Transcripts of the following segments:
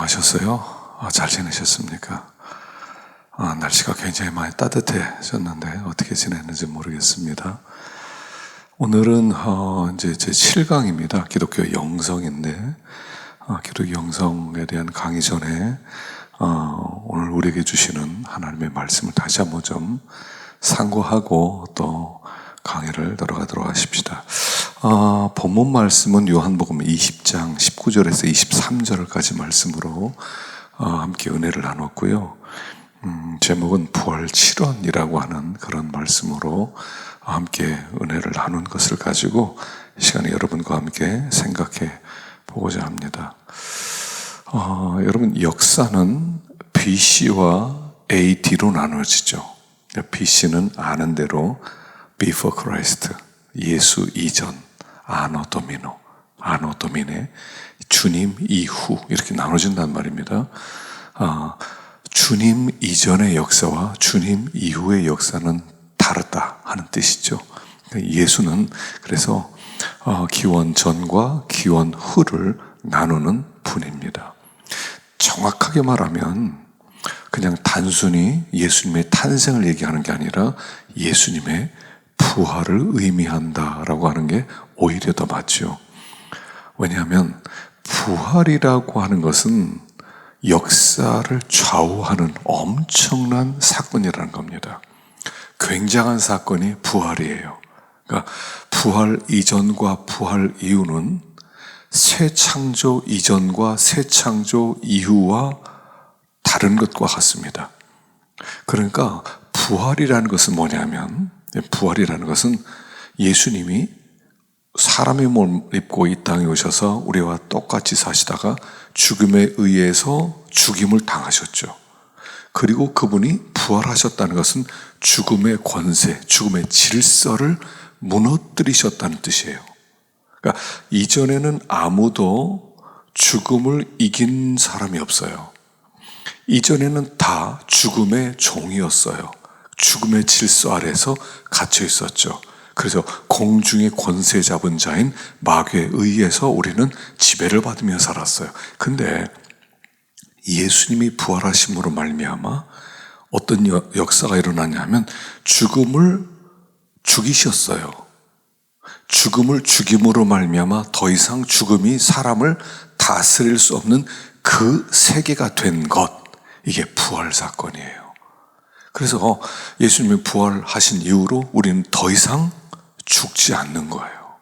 안녕하셨어요? 잘 지내셨습니까? 날씨가 굉장히 많이 따뜻해졌는데 어떻게 지냈는지 모르겠습니다. 오늘은 이제 제 7강입니다. 기독교 영성인데 기독교 영성에 대한 강의 전에 오늘 우리에게 주시는 하나님의 말씀을 다시 한번 좀 상고하고 또 강의를 들어가도록 하십시다. 본문 말씀은 요한복음 20장 19절에서 23절까지 말씀으로 함께 은혜를 나눴고요. 제목은 부활 7원이라고 하는 그런 말씀으로 함께 은혜를 나눈 것을 가지고 이 시간에 여러분과 함께 생각해 보고자 합니다. 여러분, 역사는 BC와 AD로 나눠지죠. BC는 아는 대로 Before Christ, 예수 이전, 아노 도미네, 주님 이후 이렇게 나눠진단 말입니다. 주님 이전의 역사와 주님 이후의 역사는 다르다 하는 뜻이죠. 예수는 그래서 기원 전과 기원 후를 나누는 분입니다. 정확하게 말하면 그냥 단순히 예수님의 탄생을 얘기하는 게 아니라 예수님의 부활을 의미한다라고 하는 게 오히려 더 맞죠. 왜냐하면 부활이라고 하는 것은 역사를 좌우하는 엄청난 사건이라는 겁니다. 굉장한 사건이 부활이에요. 그러니까 부활 이전과 부활 이후는 새 창조 이전과 새 창조 이후와 다른 것과 같습니다. 그러니까 부활이라는 것은 뭐냐면, 부활이라는 것은 예수님이 사람의 몸을 입고 이 땅에 오셔서 우리와 똑같이 사시다가 죽음에 의해서 죽임을 당하셨죠. 그리고 그분이 부활하셨다는 것은 죽음의 권세, 죽음의 질서를 무너뜨리셨다는 뜻이에요. 그러니까 이전에는 아무도 죽음을 이긴 사람이 없어요. 이전에는 다 죽음의 종이었어요. 죽음의 질서 아래서 갇혀 있었죠. 그래서 공중의 권세 잡은 자인 마귀에 의해서 우리는 지배를 받으며 살았어요. 근데 예수님이 부활하심으로 말미암아 어떤 역사가 일어나냐면 죽음을 죽이셨어요. 죽음을 죽임으로 말미암아 더 이상 죽음이 사람을 다스릴 수 없는 그 세계가 된 것, 이게 부활 사건이에요. 그래서 예수님이 부활하신 이후로 우리는 더 이상 죽지 않는 거예요.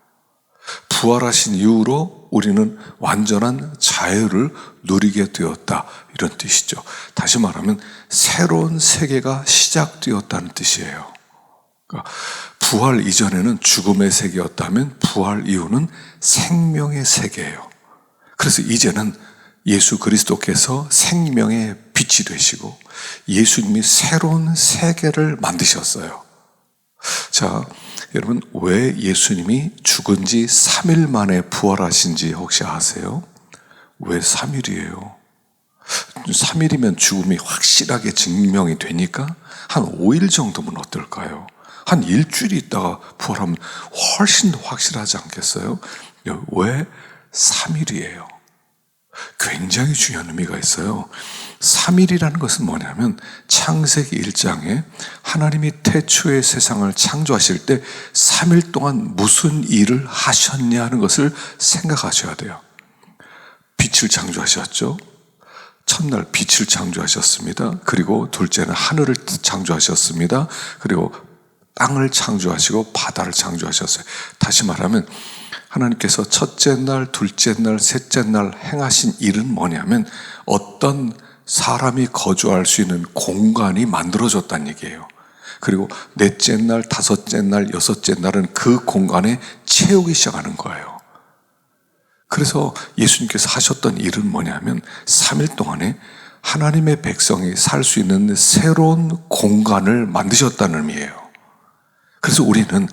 부활하신 이후로 우리는 완전한 자유를 누리게 되었다, 이런 뜻이죠. 다시 말하면 새로운 세계가 시작되었다는 뜻이에요. 그러니까 부활 이전에는 죽음의 세계였다면 부활 이후는 생명의 세계예요. 그래서 이제는 예수 그리스도께서 생명의 빛이 되시고 예수님이 새로운 세계를 만드셨어요. 자, 여러분, 왜 예수님이 죽은 지 3일 만에 부활하신지 혹시 아세요? 왜 3일이에요? 3일이면 죽음이 확실하게 증명이 되니까 한 5일 정도면 어떨까요? 한 일주일 있다가 부활하면 훨씬 더 확실하지 않겠어요? 왜 3일이에요? 굉장히 중요한 의미가 있어요. 3일이라는 것은 뭐냐면 창세기 1장에 하나님이 태초의 세상을 창조하실 때 3일 동안 무슨 일을 하셨냐는 것을 생각하셔야 돼요. 빛을 창조하셨죠. 첫날 빛을 창조하셨습니다. 그리고 둘째는 하늘을 창조하셨습니다. 그리고 땅을 창조하시고 바다를 창조하셨어요. 다시 말하면 하나님께서 첫째 날, 둘째 날, 셋째 날 행하신 일은 뭐냐면 어떤 사람이 거주할 수 있는 공간이 만들어졌다는 얘기예요. 그리고 넷째 날, 다섯째 날, 여섯째 날은 그 공간에 채우기 시작하는 거예요. 그래서 예수님께서 하셨던 일은 뭐냐면 3일 동안에 하나님의 백성이 살 수 있는 새로운 공간을 만드셨다는 의미예요. 그래서 우리는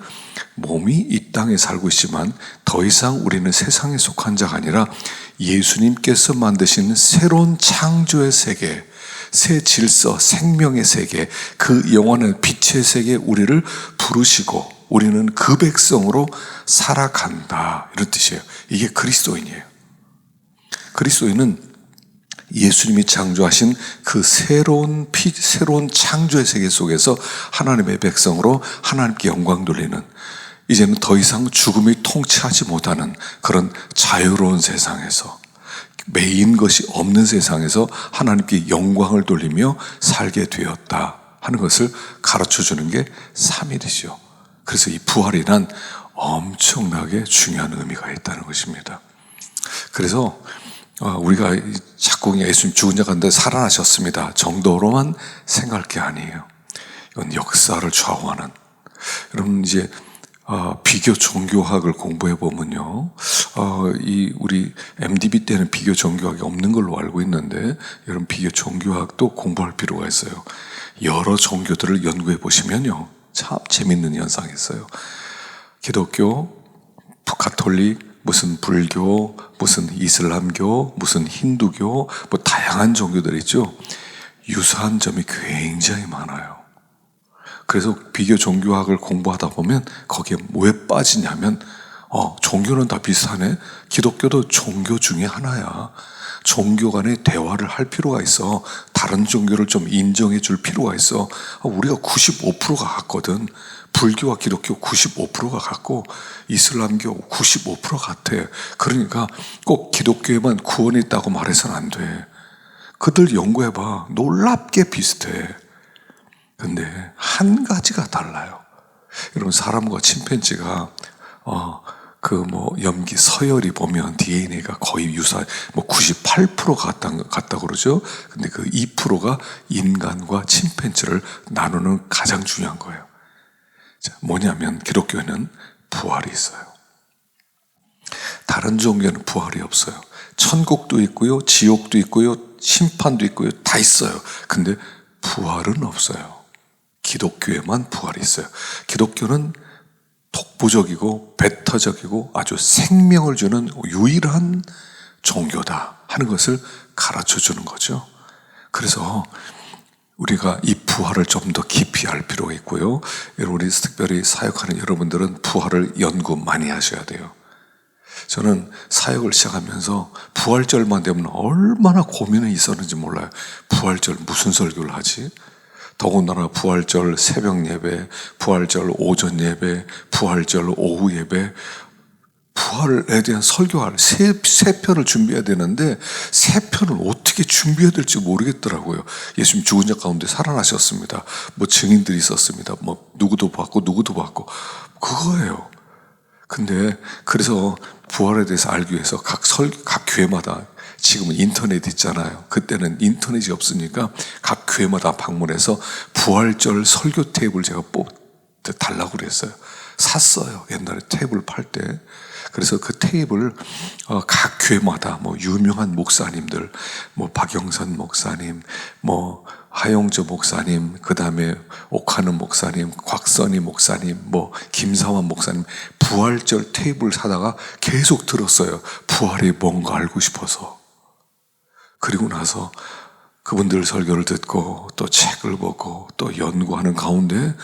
몸이 이 땅에 살고 있지만 더 이상 우리는 세상에 속한 자가 아니라 예수님께서 만드신 새로운 창조의 세계, 새 질서, 생명의 세계, 그 영원한 빛의 세계에 우리를 부르시고 우리는 그 백성으로 살아간다, 이런 뜻이에요. 이게 그리스도인이에요. 그리스도인은 예수님이 창조하신 그 새로운 창조의 세계 속에서 하나님의 백성으로 하나님께 영광 돌리는, 이제는 더 이상 죽음이 통치하지 못하는 그런 자유로운 세상에서, 매인 것이 없는 세상에서 하나님께 영광을 돌리며 살게 되었다 하는 것을 가르쳐주는 게 3일이죠. 그래서 이 부활이란 엄청나게 중요한 의미가 있다는 것입니다. 그래서 우리가 자꾸 예수님 죽은 자 가운데 살아나셨습니다 정도로만 생각할 게 아니에요. 이건 역사를 좌우하는. 여러분 이제 비교 종교학을 공부해 보면요, 우리 MDB 때는 비교 종교학이 없는 걸로 알고 있는데, 여러분 비교 종교학도 공부할 필요가 있어요. 여러 종교들을 연구해 보시면요, 참 재밌는 현상이 있어요. 기독교, 가톨릭, 무슨 불교, 무슨 이슬람교, 무슨 힌두교, 뭐 다양한 종교들 있죠. 유사한 점이 굉장히 많아요. 그래서 비교 종교학을 공부하다 보면 거기에 왜 빠지냐면, 종교는 다 비슷하네. 기독교도 종교 중에 하나야. 종교 간의 대화를 할 필요가 있어. 다른 종교를 좀 인정해 줄 필요가 있어. 우리가 95%가 같거든. 불교와 기독교 95%가 같고 이슬람교 95% 같아. 그러니까 꼭 기독교에만 구원이 있다고 말해서는 안 돼. 그들 연구해봐. 놀랍게 비슷해. 근데 한 가지가 달라요. 여러분 사람과 침팬지가 염기 서열이 보면 DNA가 거의 유사, 98%가 같다 그러죠. 근데 그 2%가 인간과 침팬지를 나누는 가장 중요한 거예요. 자, 뭐냐면 기독교에는 부활이 있어요. 다른 종교는 부활이 없어요. 천국도 있고요, 지옥도 있고요, 심판도 있고요, 다 있어요. 근데 부활은 없어요. 기독교에만 부활이 있어요. 기독교는 독보적이고 배타적이고 아주 생명을 주는 유일한 종교다 하는 것을 가르쳐 주는 거죠. 그래서 우리가 이 부활을 좀 더 깊이 알 필요가 있고요. 우리 특별히 사역하는 여러분들은 부활을 연구 많이 하셔야 돼요. 저는 사역을 시작하면서 부활절만 되면 얼마나 고민이 있었는지 몰라요. 부활절 무슨 설교를 하지? 더군다나 부활절 새벽 예배, 부활절 오전 예배, 부활절 오후 예배, 부활에 대한 설교할 세 편을 준비해야 되는데 세 편을 어떻게 준비해야 될지 모르겠더라고요. 예수님 죽은 자 가운데 살아나셨습니다. 증인들이 있었습니다. 누구도 봤고 그거예요. 근데 그래서 부활에 대해서 알기 위해서 각 교회마다, 지금은 인터넷 있잖아요. 그때는 인터넷이 없으니까 각 교회마다 방문해서 부활절 설교 테이프를 제가 달라고 그랬어요. 샀어요. 옛날에 테이프를 팔 때. 그래서 그 테이프를 각 교회마다 유명한 목사님들, 박영선 목사님, 하용조 목사님, 그 다음에 옥하는 목사님, 곽선희 목사님, 김사환 목사님, 부활절 테이프를 사다가 계속 들었어요. 부활이 뭔가 알고 싶어서. 그리고 나서 그분들 설교를 듣고 또 책을 보고 또 연구하는 가운데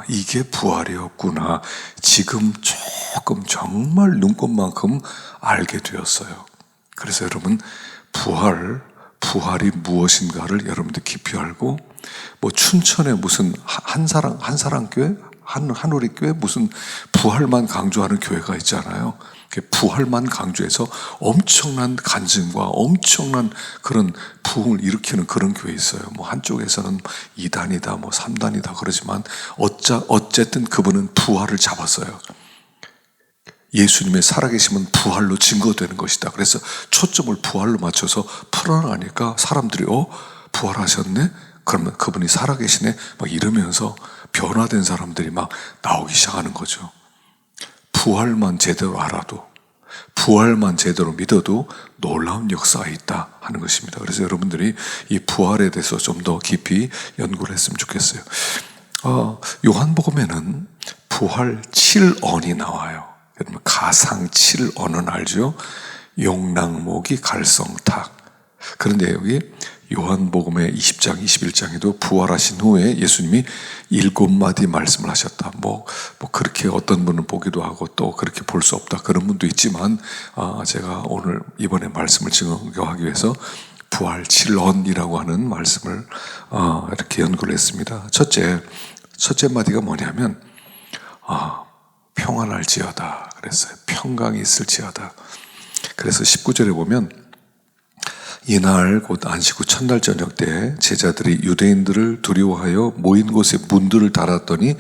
이게 부활이었구나. 지금 조금 정말 눈꽃만큼 알게 되었어요. 그래서 여러분 부활이 무엇인가를 여러분들 깊이 알고, 춘천에 무슨 한사랑교회, 한우리교회 무슨 부활만 강조하는 교회가 있잖아요. 부활만 강조해서 엄청난 간증과 엄청난 그런 부흥을 일으키는 그런 교회 있어요. 한쪽에서는 2단이다, 3단이다 그러지만 어쨌든 그분은 부활을 잡았어요. 예수님의 살아계심은 부활로 증거되는 것이다. 그래서 초점을 부활로 맞춰서 풀어나가니까 사람들이 부활하셨네? 그러면 그분이 살아계시네? 이러면서 변화된 사람들이 나오기 시작하는 거죠. 부활만 제대로 알아도, 부활만 제대로 믿어도 놀라운 역사가 있다 하는 것입니다. 그래서 여러분들이 이 부활에 대해서 좀 더 깊이 연구를 했으면 좋겠어요. 요한복음에는 부활 7언이 나와요. 여러분 가상 7언은 알죠? 용랑모기 갈성탁. 그런데 여기 요한복음의 20장, 21장에도 부활하신 후에 예수님이 7마디 말씀을 하셨다. 그렇게 어떤 분은 보기도 하고 또 그렇게 볼 수 없다. 그런 분도 있지만, 제가 오늘 이번에 말씀을 증거하기 위해서 부활, 진론이라고 하는 말씀을 이렇게 연구를 했습니다. 첫째 마디가 뭐냐면 평안할지어다 그랬어요. 평강이 있을지어다. 그래서 19절에 보면 이날 곧 안식 후 첫날 저녁 때 제자들이 유대인들을 두려워하여 모인 곳에 문들을 닫았더니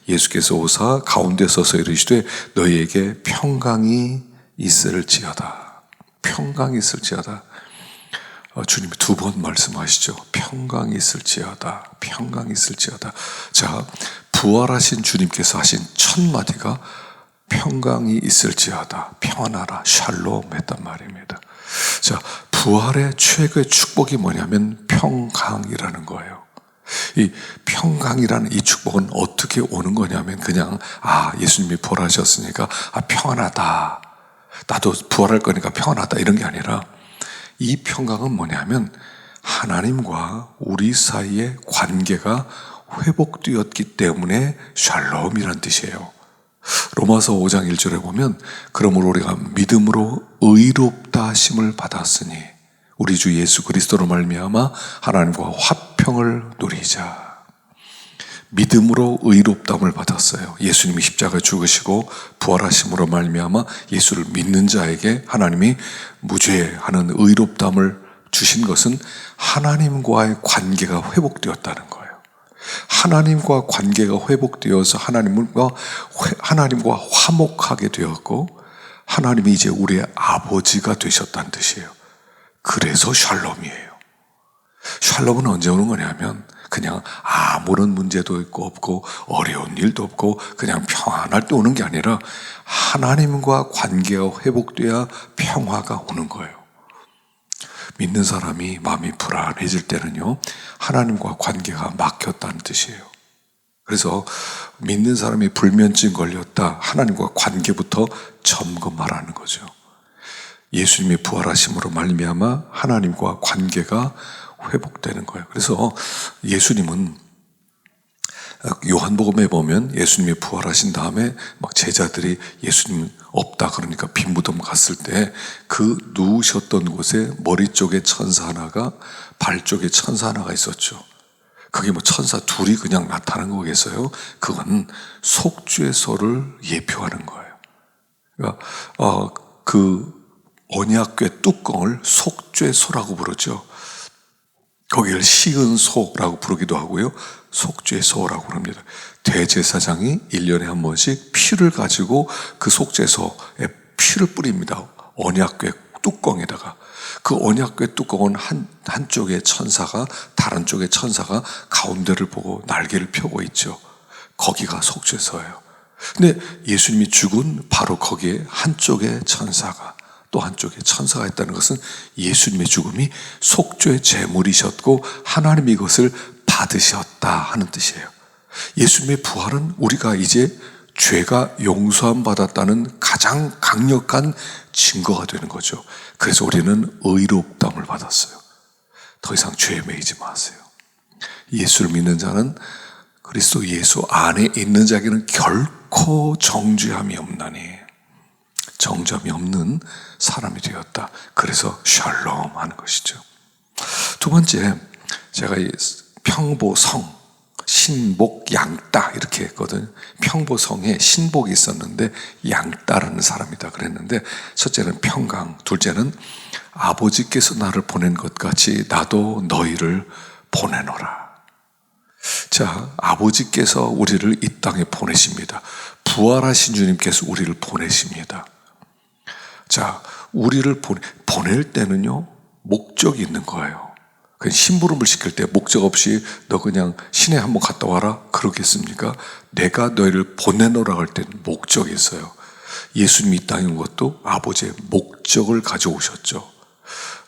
예수께서 오사 가운데 서서 이르시되 너희에게 평강이 있을지어다. 평강이 있을지어다. 주님이 두 번 말씀하시죠. 평강이 있을지어다. 평강이 있을지어다. 자, 부활하신 주님께서 하신 첫 마디가 평강이 있을지어다. 평안하라. 샬롬 했단 말입니다. 자, 부활의 최고의 축복이 뭐냐면 평강이라는 거예요. 이 평강이라는 이 축복은 어떻게 오는 거냐면 그냥 예수님이 부활하셨으니까 평안하다. 나도 부활할 거니까 평안하다 이런 게 아니라 이 평강은 뭐냐면 하나님과 우리 사이의 관계가 회복되었기 때문에 샬롬이란 뜻이에요. 로마서 5장 1절에 보면 그러므로 우리가 믿음으로 의롭다 하심을 받았으니 우리 주 예수 그리스도로 말미암아 하나님과 화평을 누리자. 믿음으로 의롭다함을 받았어요. 예수님이 십자가에 죽으시고 부활하심으로 말미암아 예수를 믿는 자에게 하나님이 무죄하는 의롭다함을 주신 것은 하나님과의 관계가 회복되었다는 거예요. 하나님과 관계가 회복되어서 하나님과 화목하게 되었고 하나님이 이제 우리의 아버지가 되셨다는 뜻이에요. 그래서 샬롬이에요. 샬롬은 언제 오는 거냐면 그냥 아무런 문제도 없고 어려운 일도 없고 그냥 평안할 때 오는 게 아니라 하나님과 관계가 회복돼야 평화가 오는 거예요. 믿는 사람이 마음이 불안해질 때는요, 하나님과 관계가 막혔다는 뜻이에요. 그래서 믿는 사람이 불면증 걸렸다, 하나님과 관계부터 점검하라는 거죠. 예수님이 부활하심으로 말미암아 하나님과 관계가 회복되는 거예요. 그래서 예수님은 요한복음에 보면 예수님이 부활하신 다음에 막 제자들이 예수님 없다 그러니까 빈 무덤 갔을 때 그 누우셨던 곳에 머리 쪽에 천사 하나가 발 쪽에 천사 하나가 있었죠. 그게 뭐 천사 둘이 그냥 나타난 거겠어요? 그건 속죄소를 예표하는 거예요. 그러니까 그 언약궤 뚜껑을 속죄소라고 부르죠. 거기를 시은소라고 부르기도 하고요. 속죄소라고 합니다. 대제사장이 1년에 한 번씩 피를 가지고 그 속죄소에 피를 뿌립니다. 언약궤 뚜껑에다가. 그 언약궤 뚜껑은 한쪽에 천사가, 다른 쪽에 천사가 가운데를 보고 날개를 펴고 있죠. 거기가 속죄소예요. 근데 예수님이 죽은 바로 거기에 한쪽에 천사가, 또 한쪽에 천사가 있다는 것은 예수님의 죽음이 속죄의 제물이셨고 하나님이 이것을 받으셨다 하는 뜻이에요. 예수님의 부활은 우리가 이제 죄가 용서함 받았다는 가장 강력한 증거가 되는 거죠. 그래서 우리는 의롭다함을 받았어요. 더 이상 죄에 매이지 마세요. 예수를 믿는 자는 그리스도 예수 안에 있는 자에게는 결코 정죄함이 없나니, 정점이 없는 사람이 되었다. 그래서 샬롬 하는 것이죠. 두 번째, 제가 이 평보성, 신복, 양따 이렇게 했거든요. 평보성에 신복이 있었는데 양따라는 사람이다 그랬는데, 첫째는 평강, 둘째는 아버지께서 나를 보낸 것 같이 나도 너희를 보내노라. 자, 아버지께서 우리를 이 땅에 보내십니다. 부활하신 주님께서 우리를 보내십니다. 자, 우리를 보낼 때는요, 목적이 있는 거예요. 심부름을 시킬 때 목적 없이 너 그냥 시내 한번 갔다 와라 그러겠습니까? 내가 너희를 보내노라 할 때는 목적이 있어요. 예수님이 이 땅에 온 것도 아버지의 목적을 가져오셨죠.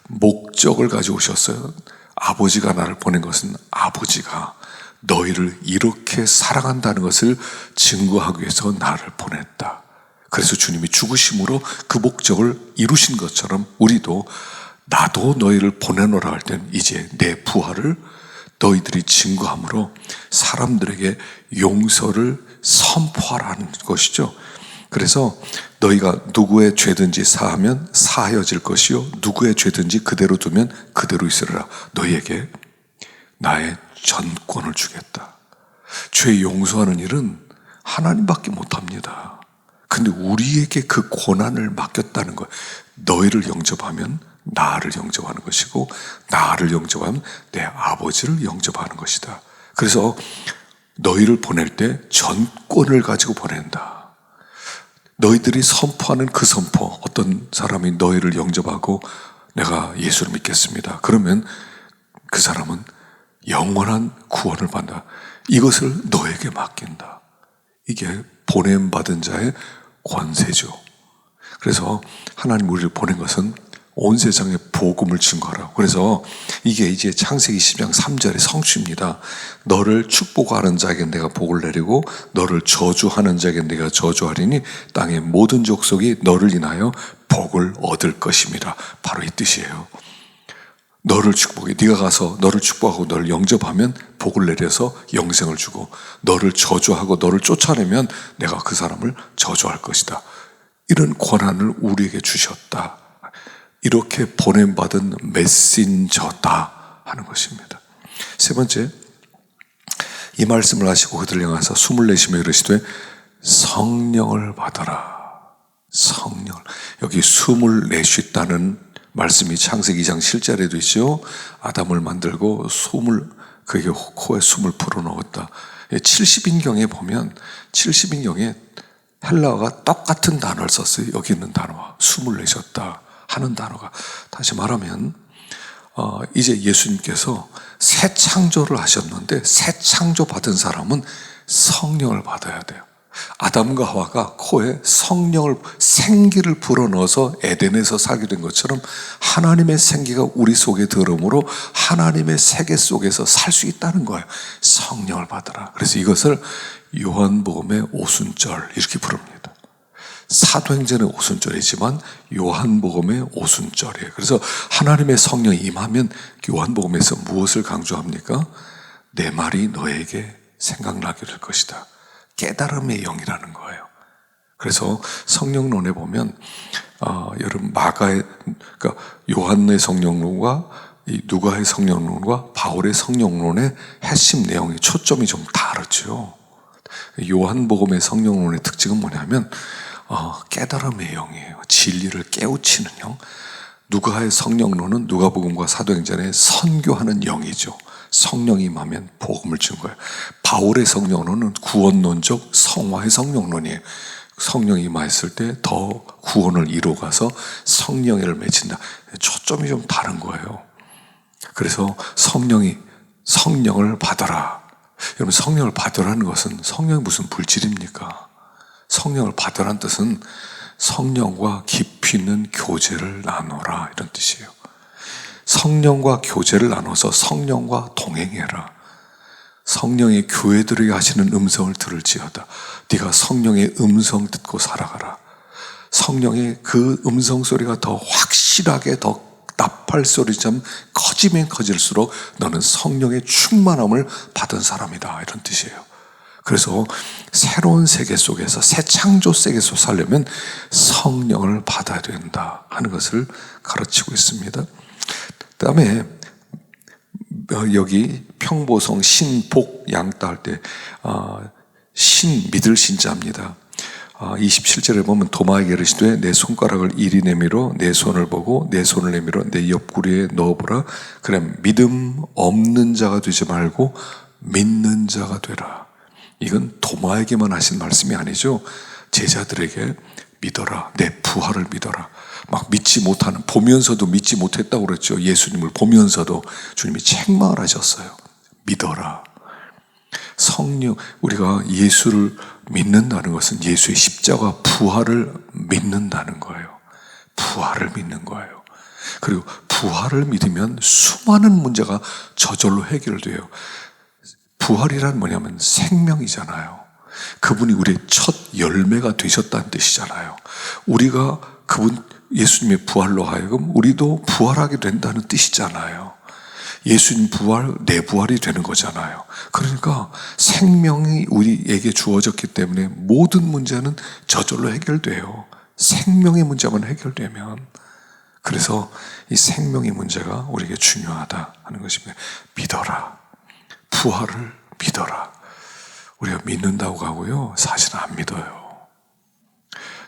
목적을 가져오셨어요. 아버지가 나를 보낸 것은 아버지가 너희를 이렇게 사랑한다는 것을 증거하기 위해서 나를 보냈다. 그래서 주님이 죽으심으로 그 목적을 이루신 것처럼 우리도 나도 너희를 보내노라 할 때는 이제 내 부활을 너희들이 증거함으로 사람들에게 용서를 선포하라는 것이죠. 그래서 너희가 누구의 죄든지 사하면 사하여질 것이요 누구의 죄든지 그대로 두면 그대로 있으리라. 너희에게 나의 전권을 주겠다. 죄 용서하는 일은 하나님밖에 못합니다. 근데 우리에게 그 권한을 맡겼다는 거예요. 너희를 영접하면 나를 영접하는 것이고 나를 영접하면 내 아버지를 영접하는 것이다. 그래서 너희를 보낼 때 전권을 가지고 보낸다. 너희들이 선포하는 그 선포, 어떤 사람이 너희를 영접하고 내가 예수를 믿겠습니다. 그러면 그 사람은 영원한 구원을 받는다. 이것을 너에게 맡긴다. 이게 보냄받은 자의 권세죠. 그래서 하나님 우리를 보낸 것은 온 세상에 복음을 증거하라고. 그래서 이게 이제 창세기 20장 3절의 성취입니다. 너를 축복하는 자에게 내가 복을 내리고 너를 저주하는 자에게 내가 저주하리니 땅의 모든 족속이 너를 인하여 복을 얻을 것입니다. 바로 이 뜻이에요. 너를 축복해. 네가 가서 너를 축복하고 너를 영접하면 복을 내려서 영생을 주고, 너를 저주하고 너를 쫓아내면 내가 그 사람을 저주할 것이다. 이런 권한을 우리에게 주셨다. 이렇게 보냄받은 메신저다 하는 것입니다. 세 번째, 이 말씀을 하시고 그들 향해서 숨을 내쉬며 이르시되 성령을 받아라. 성령을. 여기 숨을 내쉬다는 말씀이 창세기 2장 7절에도 있죠. 아담을 만들고 숨을, 그에게 코에 숨을 불어넣었다. 70인경에 보면 70인경에 헬라어가 똑같은 단어를 썼어요. 여기 있는 단어와 숨을 내셨다 하는 단어가. 다시 말하면 이제 예수님께서 새 창조를 하셨는데 새 창조 받은 사람은 성령을 받아야 돼요. 아담과 하와가 코에 성령을, 생기를 불어넣어서 에덴에서 살게 된 것처럼 하나님의 생기가 우리 속에 들어오므로 하나님의 세계 속에서 살 수 있다는 거예요. 성령을 받아라. 그래서 이것을 요한복음의 오순절 이렇게 부릅니다. 사도행전의 오순절이지만 요한복음의 오순절이에요. 그래서 하나님의 성령이 임하면 요한복음에서 무엇을 강조합니까? 내 말이 너에게 생각나게 될 것이다. 깨달음의 영이라는 거예요. 그래서 성령론에 보면 여러분 마가의, 그러니까 요한의 성령론과 이 누가의 성령론과 바울의 성령론의 핵심 내용의 초점이 좀 다르죠. 요한복음의 성령론의 특징은 뭐냐면 깨달음의 영이에요. 진리를 깨우치는 영. 누가의 성령론은 누가복음과 사도행전에 선교하는 영이죠. 성령이 임하면 복음을 준 거예요. 바울의 성령론은 구원론적 성화의 성령론이에요. 성령이 임했을 때 더 구원을 이루어가서 성령을 맺힌다. 초점이 좀 다른 거예요. 그래서 성령을 받아라. 여러분, 성령을 받으라는 것은 성령이 무슨 불질입니까? 성령을 받으라는 뜻은 성령과 깊이 있는 교제를 나눠라, 이런 뜻이에요. 성령과 교제를 나눠서 성령과 동행해라. 성령의 교회들에게 하시는 음성을 들을지어다. 네가 성령의 음성 듣고 살아가라. 성령의 그 음성 소리가 더 확실하게, 더 나팔 소리처럼 커지면 커질수록 너는 성령의 충만함을 받은 사람이다, 이런 뜻이에요. 그래서 새로운 세계 속에서, 새 창조 세계 속에서 살려면 성령을 받아야 된다 하는 것을 가르치고 있습니다. 그 다음에 여기 평보성 신복 양따 할 때 믿을 신자입니다. 27절에 보면 도마에게 이르시되 내 손가락을 이리 내밀어 내 손을 보고 내 손을 내밀어 내 옆구리에 넣어보라. 그래 믿음 없는 자가 되지 말고 믿는 자가 되라. 이건 도마에게만 하신 말씀이 아니죠. 제자들에게 믿어라. 내 부활을 믿어라. 막 믿지 못하는, 보면서도 믿지 못했다고 그랬죠. 예수님을 보면서도 주님이 책망을 하셨어요. 믿어라. 성령, 우리가 예수를 믿는다는 것은 예수의 십자가 부활을 믿는다는 거예요. 부활을 믿는 거예요. 그리고 부활을 믿으면 수많은 문제가 저절로 해결돼요. 부활이란 뭐냐면 생명이잖아요. 그분이 우리의 첫 열매가 되셨다는 뜻이잖아요. 우리가 그분 예수님의 부활로 하여금 우리도 부활하게 된다는 뜻이잖아요. 예수님 부활, 내 부활이 되는 거잖아요. 그러니까 생명이 우리에게 주어졌기 때문에 모든 문제는 저절로 해결돼요. 생명의 문제만 해결되면. 그래서 이 생명의 문제가 우리에게 중요하다 하는 것입니다. 믿어라. 부활을 믿어라. 우리가 믿는다고 하고요, 사실은 안 믿어요.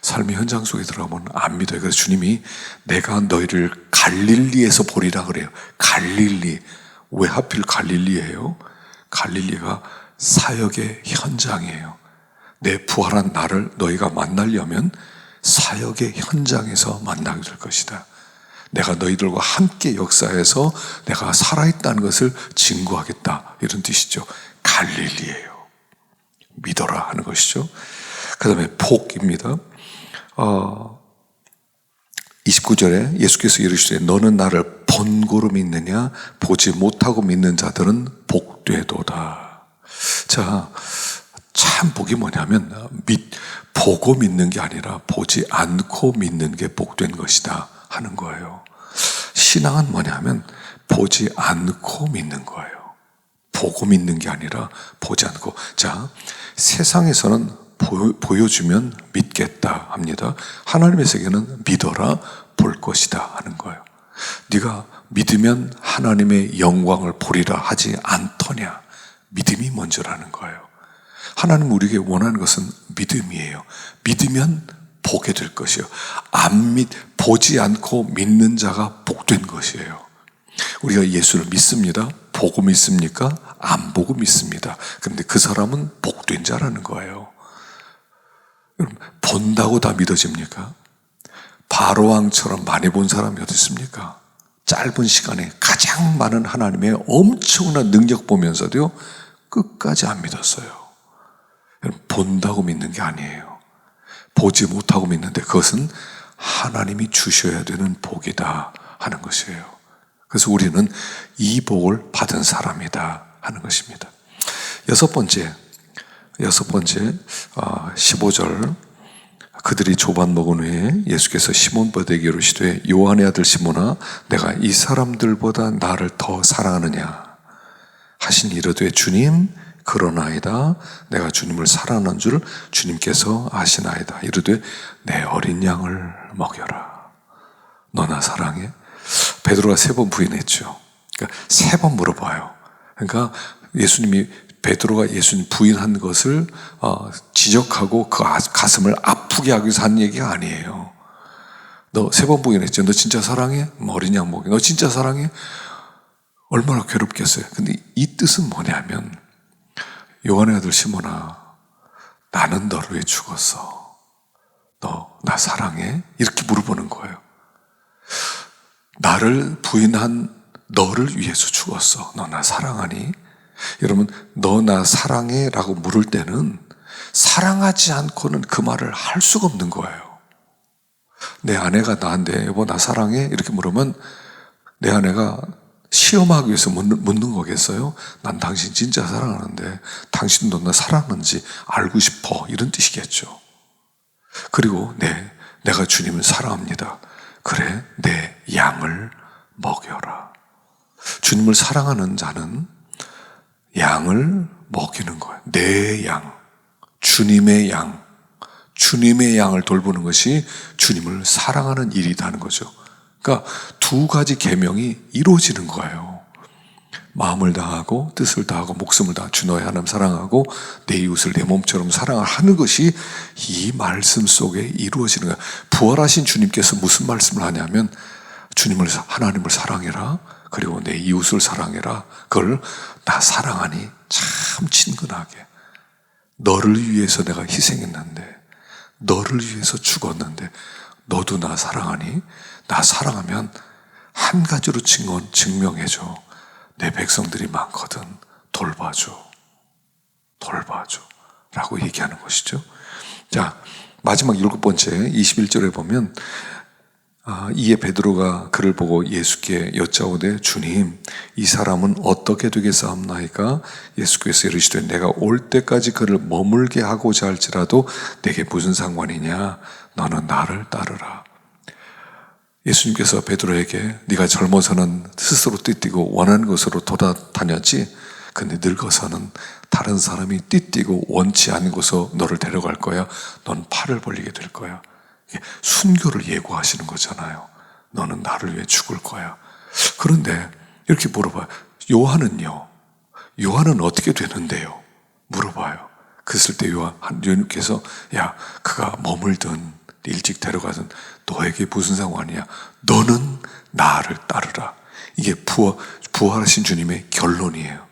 삶의 현장 속에 들어가면 안 믿어요. 그래서 주님이 내가 너희를 갈릴리에서 보리라 그래요. 갈릴리. 왜 하필 갈릴리예요? 갈릴리가 사역의 현장이에요. 내 부활한 나를 너희가 만나려면 사역의 현장에서 만나게 될 것이다. 내가 너희들과 함께 역사해서 내가 살아있다는 것을 증거하겠다. 이런 뜻이죠. 갈릴리예요. 믿어라 하는 것이죠. 그 다음에 복입니다. 29절에 예수께서 이르시되 너는 나를 본고로 믿느냐 보지 못하고 믿는 자들은 복되도다. 자, 참 복이 뭐냐면 보고 믿는 게 아니라 보지 않고 믿는 게 복된 것이다 하는 거예요. 신앙은 뭐냐면 보지 않고 믿는 거예요. 보고 믿는 게 아니라 보지 않고. 자, 세상에서는 보여주면 믿겠다 합니다. 하나님의 세계는 믿어라 볼 것이다 하는 거예요. 네가 믿으면 하나님의 영광을 보리라 하지 않더냐. 믿음이 먼저라는 거예요. 하나님 우리에게 원하는 것은 믿음이에요. 믿으면 보게 될 것이에요. 보지 않고 믿는 자가 복된 것이에요. 우리가 예수를 믿습니다. 보고 믿습니까? 안 보고 믿습니다. 그런데 그 사람은 복된 자라는 거예요. 여러분, 본다고 다 믿어집니까? 바로왕처럼 많이 본 사람이 어디 있습니까? 짧은 시간에 가장 많은 하나님의 엄청난 능력 보면서도요, 끝까지 안 믿었어요. 여러분, 본다고 믿는 게 아니에요. 보지 못하고 믿는데 그것은 하나님이 주셔야 되는 복이다 하는 것이에요. 그래서 우리는 이 복을 받은 사람이다 하는 것입니다. 여섯 번째 15절 그들이 조반 먹은 후에 예수께서 시몬 베드로에게 이르시되 요한의 아들 시몬아 내가 이 사람들보다 나를 더 사랑하느냐 하시니 이르되 주님 그러나이다. 내가 주님을 사랑하는 줄 주님께서 아시나이다. 이르되 내 어린 양을 먹여라. 너 나 사랑해? 베드로가 3번 부인했죠. 그러니까 3번 물어봐요. 그러니까 베드로가 예수님 부인한 것을 지적하고 그 가슴을 아프게 하기 위해서 한 얘기가 아니에요. 너 3번 부인했죠. 너 진짜 사랑해? 어린 양 먹여. 너 진짜 사랑해? 얼마나 괴롭겠어요. 근데 이 뜻은 뭐냐면 요한의 아들 시몬아 나는 너를 위해 죽었어. 너 나 사랑해? 이렇게 물어보는 거예요. 나를 부인한 너를 위해서 죽었어. 너 나 사랑하니? 여러분, 너 나 사랑해? 라고 물을 때는 사랑하지 않고는 그 말을 할 수가 없는 거예요. 내 아내가 나한테 여보 나 사랑해? 이렇게 물으면 내 아내가 시험하기 위해서 묻는 거겠어요? 난 당신 진짜 사랑하는데 당신도 나 사랑하는지 알고 싶어. 이런 뜻이겠죠. 그리고 내가 주님을 사랑합니다. 그래, 내 양을 먹여라. 주님을 사랑하는 자는 양을 먹이는 거예요. 내 양, 주님의 양을 돌보는 것이 주님을 사랑하는 일이라는 거죠. 그러니까 2가지 계명이 이루어지는 거예요. 마음을 다하고 뜻을 다하고 목숨을 다하고 주 너의 하나님 사랑하고 내 이웃을 내 몸처럼 사랑하는 것이 이 말씀 속에 이루어지는 거예요. 부활하신 주님께서 무슨 말씀을 하냐면 하나님을 사랑해라. 그리고 내 이웃을 사랑해라. 그걸 나 사랑하니 참 친근하게. 너를 위해서 내가 희생했는데 너를 위해서 죽었는데 너도 나 사랑하니? 나 사랑하면 한 가지로 증명해줘. 내 백성들이 많거든. 돌봐줘. 라고 얘기하는 것이죠. 자, 마지막 7번째 21절에 보면 이에 베드로가 그를 보고 예수께 여짜오되 주님 이 사람은 어떻게 되겠사옵나이까? 예수께서 이르시되 내가 올 때까지 그를 머물게 하고자 할지라도 내게 무슨 상관이냐? 너는 나를 따르라. 예수님께서 베드로에게 네가 젊어서는 스스로 띠뛰고 원하는 곳으로 돌아다녔지, 근데 늙어서는 다른 사람이 띠뛰고 원치 않은 곳으로 너를 데려갈 거야. 넌 팔을 벌리게 될 거야. 이게 순교를 예고하시는 거잖아요. 너는 나를 위해 죽을 거야. 그런데 이렇게 물어봐요. 요한은요? 요한은 어떻게 되는데요? 물어봐요. 그랬을 때 요한님께서 야, 그가 머물든 일찍 데려가든 너에게 무슨 상관이야? 너는 나를 따르라. 이게 부활하신 주님의 결론이에요.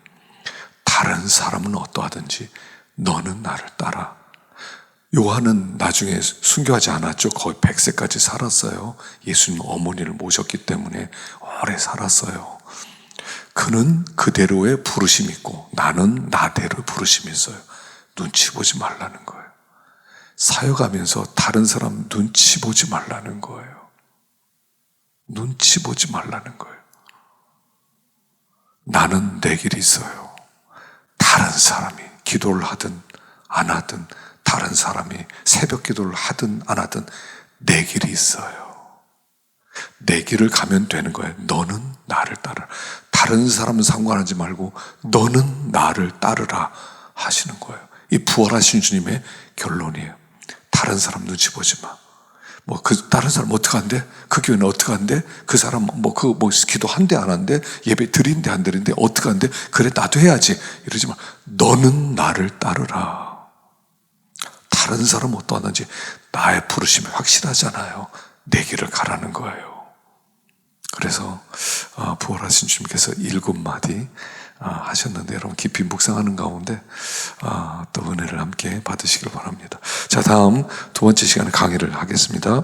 다른 사람은 어떠하든지 너는 나를 따라. 요한은 나중에 순교하지 않았죠. 거의 100세까지 살았어요. 예수님 어머니를 모셨기 때문에 오래 살았어요. 그는 그대로의 부르심이 있고 나는 나대로 부르심이 있어요. 눈치 보지 말라는 거예요. 사역하면서 다른 사람 눈치 보지 말라는 거예요. 눈치 보지 말라는 거예요. 나는 내 길이 있어요. 다른 사람이 기도를 하든 안 하든, 다른 사람이 새벽 기도를 하든 안 하든 내 길이 있어요. 내 길을 가면 되는 거예요. 너는 나를 따르라. 다른 사람은 상관하지 말고 너는 나를 따르라 하시는 거예요. 이 부활하신 주님의 결론이에요. 다른 사람 눈치 보지 마. 다른 사람 어떻게 한대? 그 교회는 어떻게 한대? 그 사람 기도 한대 안 한대? 예배 드린대 안 드린대? 어떻게 한대? 그래 나도 해야지. 이러지 마. 너는 나를 따르라. 다른 사람은 어떠하는지 나의 부르심이 확실하잖아요. 내 길을 가라는 거예요. 그래서 부활하신 주님께서 7마디 하셨는데 여러분 깊이 묵상하는 가운데 또 은혜를 함께 받으시길 바랍니다. 자, 다음 두 번째 시간에 강의를 하겠습니다.